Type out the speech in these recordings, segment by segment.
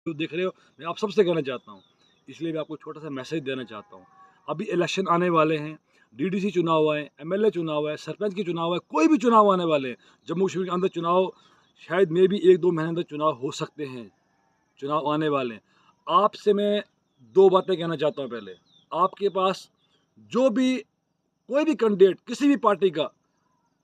जो देख रहे हो, मैं आप सबसे कहना चाहता हूँ। इसलिए मैं आपको छोटा सा मैसेज देना चाहता हूँ। अभी इलेक्शन आने वाले हैं, डीडीसी चुनाव है, एमएलए चुनाव है, सरपंच के चुनाव है, कोई भी चुनाव आने वाले हैं। जम्मू कश्मीर के अंदर चुनाव शायद मे बी 1-2 महीने अंदर चुनाव हो सकते हैं, चुनाव आने वाले हैं। आपसे मैं 2 बातें कहना चाहता हूँ पहले। आपके पास जो भी कोई भी कैंडिडेट किसी भी पार्टी का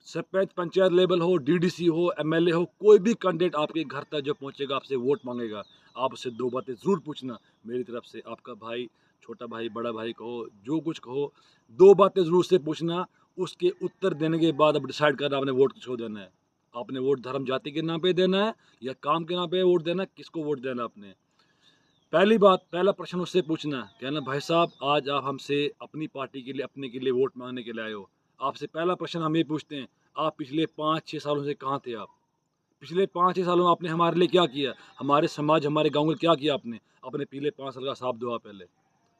सरपंच, पंचायत लेवल हो, डीडीसी हो, एमएलए हो, कोई भी कैंडिडेट आपके घर तक जब पहुँचेगा, आपसे वोट माँगेगा, आप उससे 2 बातें ज़रूर पूछना। मेरी तरफ से आपका भाई, छोटा भाई, बड़ा भाई कहो, जो कुछ कहो, 2 बातें ज़रूर उससे पूछना। उसके उत्तर देने के बाद अब डिसाइड करना आपने वोट किसको देना है। आपने वोट धर्म जाति के नाम पे देना है या काम के नाम पे वोट देना है, किसको वोट देना है आपने। पहली बात, पहला प्रश्न उससे पूछना, कहना भाई साहब आज आप हमसे अपनी पार्टी के लिए, अपने के लिए वोट माँगने के लिए आए हो। आपसे पहला प्रश्न हम ये पूछते हैं, आप पिछले 5-6 सालों से कहाँ थे आप? पिछले 5-6 सालों में आपने हमारे लिए क्या किया? हमारे समाज, हमारे गाँव में क्या किया आपने? अपने पिछले 5 साल का हिसाब दो आप पहले।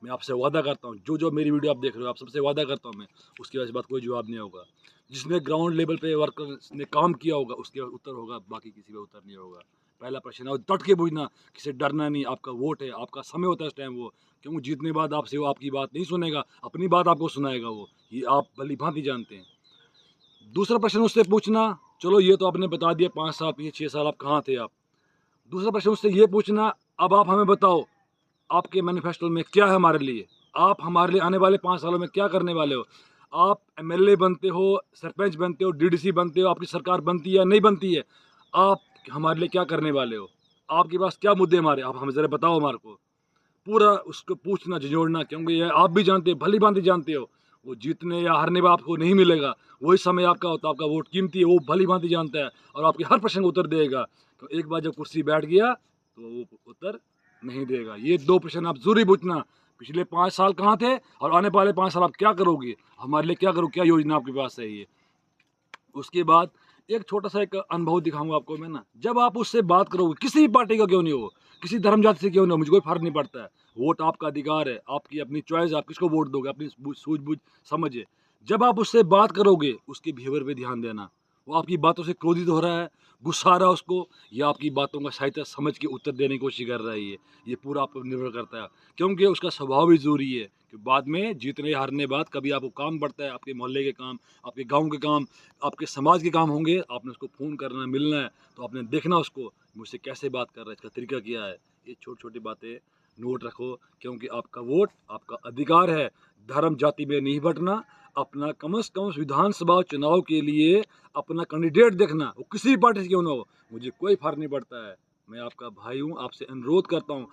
मैं आपसे वादा करता हूँ, जो मेरी वीडियो आप देख रहे हो, आप सबसे वादा करता हूँ मैं, उसके बाद कोई जवाब नहीं होगा। जिसने ग्राउंड लेवल पे वर्कर्स ने काम किया होगा, उसके उत्तर होगा, बाकी किसी का उत्तर नहीं होगा। पहला प्रश्न है और डट के पूछना, किसी से डरना नहीं, आपका वोट है, आपका समय होता है इस टाइम वो, क्यों जीतने बाद आपसे वो आपकी बात नहीं सुनेगा, अपनी बात आपको सुनाएगा वो, ये आप भली-भाँति जानते हैं। दूसरा प्रश्न उससे पूछना, चलो ये तो आपने बता दिया 5 साल पीछे 6 साल आप कहाँ थे आप? दूसरा प्रश्न उससे ये पूछना, अब आप हमें बताओ, आपके मैनिफेस्टो में क्या है हमारे लिए? आप हमारे लिए आने वाले 5 सालों में क्या करने वाले हो? आप एमएलए बनते हो, सरपंच बनते हो, डीडीसी बनते हो, आपकी सरकार बनती है या नहीं बनती है? आप हमारे लिए क्या करने वाले हो? आपके पास क्या मुद्दे हमारे, आप हमें ज़रा बताओ हमारे को। पूरा उसको पूछना, झिझोड़ना, क्योंकि ये आप भी जानते हो, भली-भाँति जानते हो, वो जीतने या हारने में आपको नहीं मिलेगा। वही समय आपका होता है, आपका वोट कीमती है, वो भली-भाँति जानता है और आपके हर प्रश्न का उत्तर देगा। तो एक बार जब कुर्सी बैठ गया, तो वो उत्तर नहीं देगा। ये 2 प्रश्न आप ज़रूर पूछना, पिछले 5 साल कहाँ थे और आने वाले 5 साल आप क्या करोगे? हमारे लिए क्या करोगे? क्या योजना आपके पास है ये? उसके बाद एक छोटा-सा एक अनुभव दिखाऊँगा आपको मैं ना, जब आप उससे बात करोगे, किसी भी पार्टी का क्यों नहीं हो, किसी धर्म जाति से क्यों नहीं हो, मुझे कोई फ़र्क नहीं पड़ता है। वोट आपका अधिकार है, आपकी अपनी चॉइस है, आप किसको वोट दोगे, अपनी सूझ-बूझ समझ है। जब आप उससे बात करोगे, उसके बिहेवियर पे ध्यान देना। वो आपकी बातों से क्रोधित हो रहा है, गुस्सा आ रहा है उसको, या आपकी बातों का सही तरह समझ के उत्तर देने की कोशिश कर रहा है ये पूरा आप पर निर्भर करता है। क्योंकि उसका स्वभाव भी ज़रूरी है कि बाद में जीतने-हारने बाद कभी आपको काम पड़ता है, आपके मोहल्ले के काम, आपके गाँव के काम, आपके समाज के काम होंगे, आपने उसको फ़ोन करना, मिलना है, तो आपने देखना उसको, मुझसे कैसे बात कर रहा है, इसका तरीका क्या है। ये छोटी-छोटी बातें नोट रखो, क्योंकि आपका वोट आपका अधिकार है। धर्म जाति में नहीं बँटना, अपना कम से कम विधानसभा चुनाव के लिए अपना कैंडिडेट देखना, वो किसी भी पार्टी से क्यों ना हो, मुझे कोई फ़र्क नहीं पड़ता है। मैं आपका भाई हूँ, आपसे अनुरोध करता हूँ,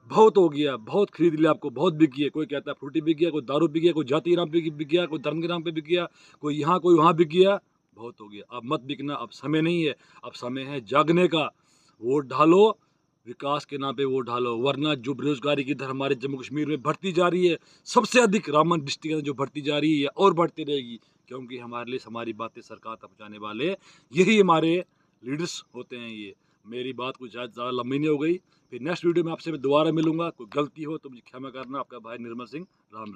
बहुत हो गया, बहुत खरीद लिया आपको, बहुत बिक गई है। कोई कहता है फ्रूटी बिक गया, कोई दारू बिक गया, कोई जाति के नाम पे बिक गया, कोई धर्म के नाम पे बिक गया, कोई यहाँ, कोई वहाँ बिक गया, बहुत हो गया। अब मत बिकना, अब समय नहीं है, अब समय है जागने का। वोट डालो, विकास के नाम पे वोट डालो, वरना जो बेरोज़गारी की दर हमारे जम्मू कश्मीर में बढ़ती जा रही है, सबसे अधिक रामबन डिस्ट्रिक्ट में जो बढ़ती जा रही है और बढ़ती रहेगी, क्योंकि हमारे लिए हमारी बातें सरकार तक पहुँचाने वाले यही हमारे लीडर्स होते हैं ये। मेरी बात कुछ ज़्यादा लंबी नहीं हो गई, फिर नेक्स्ट वीडियो में आपसे मैं दोबारा मिलूँगा, कोई गलती हो तो मुझे क्षमा करना, आपका भाई निर्मल सिंह, राम-राम।